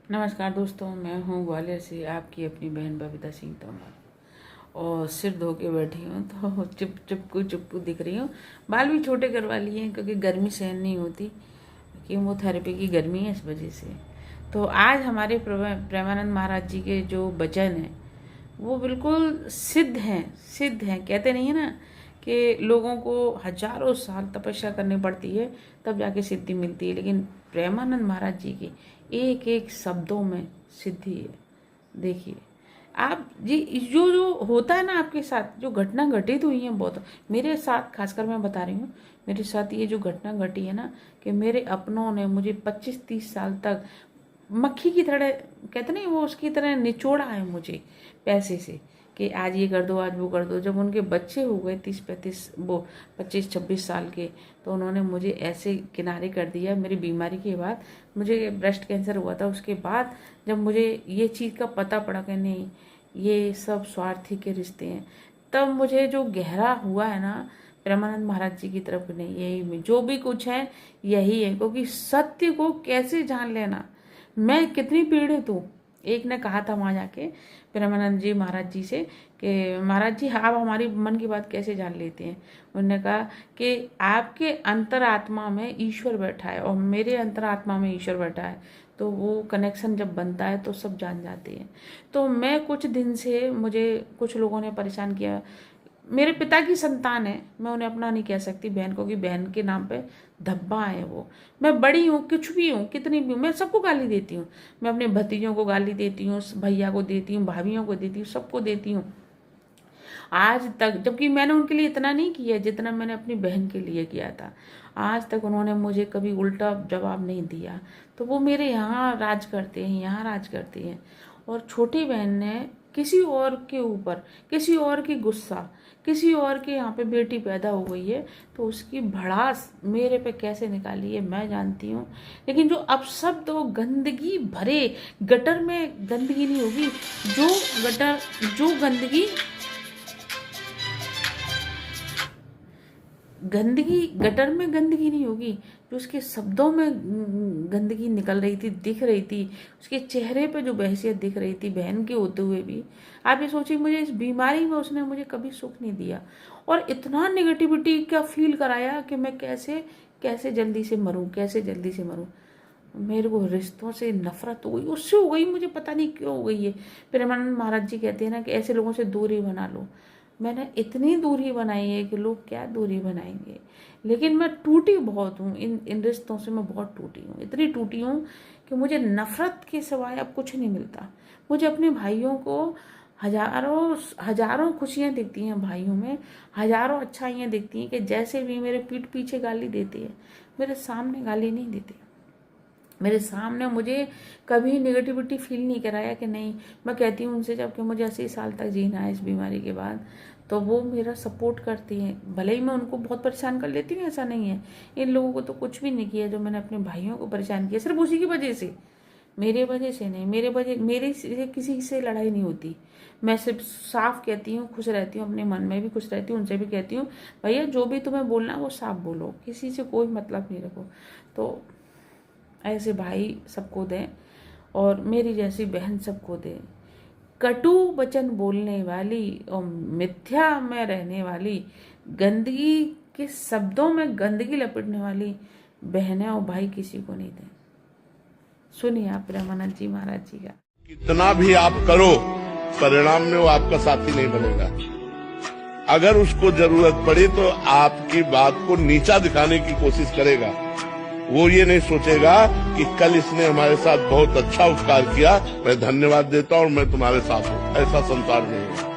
नमस्कार दोस्तों, मैं हूँ ग्वालियर से आपकी अपनी बहन बबीता सिंह तोमर। और सिर धो के बैठी हूँ तो चुपकू दिख रही हूँ। बाल भी छोटे करवा लिए हैं क्योंकि गर्मी सहन नहीं होती, कीमोथेरेपी की गर्मी है इस वजह से। तो आज हमारे प्रेमानंद महाराज जी के जो वचन हैं वो बिल्कुल सिद्ध हैं। कहते नहीं है ना कि लोगों को हजारों साल तपस्या करनी पड़ती है तब जाके सिद्धि मिलती है, लेकिन प्रेमानंद महाराज जी की एक एक शब्दों में सिद्धि है। देखिए आप जी, जो होता है ना आपके साथ, जो घटना घटित हुई है बहुत मेरे साथ, खासकर मैं बता रही हूँ मेरे साथ ये जो घटना घटी है ना, कि मेरे अपनों ने मुझे 25-30 साल तक मक्खी की तरह, कहते नहीं वो, उसकी तरह निचोड़ा है मुझे पैसे से कि आज ये कर दो, आज वो कर दो। जब उनके बच्चे हो गए 30-35 वो 25-26 साल के, तो उन्होंने मुझे ऐसे किनारे कर दिया। मेरी बीमारी के बाद, मुझे ब्रेस्ट कैंसर हुआ था, उसके बाद जब मुझे ये चीज़ का पता पड़ा कि नहीं ये सब स्वार्थी के रिश्ते हैं, तब मुझे जो गहरा हुआ है ना प्रेमानंद महाराज जी की तरफ, नहीं यही जो भी कुछ है यही है। क्योंकि सत्य को कैसे जान लेना, मैं कितनी पीड़ित हूँ। एक ने कहा था वहाँ जाके प्रेमानंद जी महाराज जी से कि महाराज जी आप हमारी मन की बात कैसे जान लेते हैं। उन्होंने कहा कि आपके अंतरात्मा में ईश्वर बैठा है और मेरे अंतरात्मा में ईश्वर बैठा है, तो वो कनेक्शन जब बनता है तो सब जान जाते हैं। तो मैं कुछ दिन से, मुझे कुछ लोगों ने परेशान किया। मेरे पिता की संतान है, मैं उन्हें अपना नहीं कह सकती बहन को, कि बहन के नाम पे धब्बा है वो। मैं बड़ी हूँ, कुछ भी हूँ, कितनी भी हूँ, मैं सबको गाली देती हूँ। मैं अपने भतीजों को गाली देती हूँ, भैया को देती हूँ, भाभियों को देती हूँ, सबको देती हूँ आज तक। जबकि मैंने उनके लिए इतना नहीं किया जितना मैंने अपनी बहन के लिए किया था। आज तक उन्होंने मुझे कभी उल्टा जवाब नहीं दिया। तो वो मेरे यहाँ राज करते हैं, यहाँ राज करती हैं। और छोटी बहन ने किसी और के ऊपर, किसी और की गुस्सा, किसी और के यहाँ पे बेटी पैदा हो गई है तो उसकी भड़ास मेरे पे कैसे निकाली है मैं जानती हूँ। लेकिन जो अपशब्द और गंदगी भरे, गटर में गंदगी नहीं होगी, जो गंदगी गटर में गंदगी नहीं होगी, जो उसके शब्दों में गंदगी निकल रही थी, दिख रही थी, उसके चेहरे पे जो बहसियत दिख रही थी बहन के होते हुए भी। आप ये सोचिए, मुझे इस बीमारी में उसने मुझे कभी सुख नहीं दिया और इतना नेगेटिविटी का फील कराया कि मैं कैसे जल्दी से मरूं। मेरे को रिश्तों से नफरत हो गई, उससे हो गई, मुझे पता नहीं क्यों हो गई है। प्रेमानंद महाराज जी कहते हैं ना कि ऐसे लोगों से दूरी बना लो। मैंने इतनी दूरी बनाई है कि लोग क्या दूरी बनाएंगे, लेकिन मैं टूटी बहुत हूँ। इन रिश्तों से मैं बहुत टूटी हूँ, इतनी टूटी हूँ कि मुझे नफरत के सिवाय अब कुछ नहीं मिलता। मुझे अपने भाइयों को हजारों खुशियाँ दिखती हैं, भाइयों में हजारों अच्छाइयाँ दिखती हैं कि जैसे भी मेरे पीठ पीछे गाली देते हैं, मेरे सामने गाली नहीं देते। मेरे सामने मुझे कभी नेगेटिविटी फील नहीं कराया कि नहीं। मैं कहती हूँ उनसे, जबकि मुझे 80 साल तक जीना है इस बीमारी के बाद, तो वो मेरा सपोर्ट करती हैं। भले ही मैं उनको बहुत परेशान कर लेती हूँ, ऐसा नहीं है। इन लोगों को तो कुछ भी नहीं किया जो मैंने अपने भाइयों को परेशान किया, सिर्फ उसी की वजह से, मेरे वजह से नहीं। मेरे से किसी से लड़ाई नहीं होती। मैं सिर्फ साफ कहती हूँ, खुश रहती हूँ, अपने मन में भी खुश रहती हूँ। उनसे भी कहती हूँ भैया जो भी तुम्हें बोलना वो साफ बोलो, किसी से कोई मतलब नहीं रखो। तो ऐसे भाई सबको दें और मेरी जैसी बहन सबको दें। कटु वचन बोलने वाली और मिथ्या में रहने वाली, गंदगी के शब्दों में गंदगी लपेटने वाली बहनें और भाई किसी को नहीं दें। सुनिए आप प्रेमानंद जी महाराज जी का। कितना भी आप करो, परिणाम में वो आपका साथी नहीं बनेगा। अगर उसको जरूरत पड़ी तो आपकी बात को नीचा दिखाने की कोशिश करेगा। वो ये नहीं सोचेगा कि कल इसने हमारे साथ बहुत अच्छा उपकार किया, मैं धन्यवाद देता हूँ और मैं तुम्हारे साथ हूँ। ऐसा संसार नहीं है।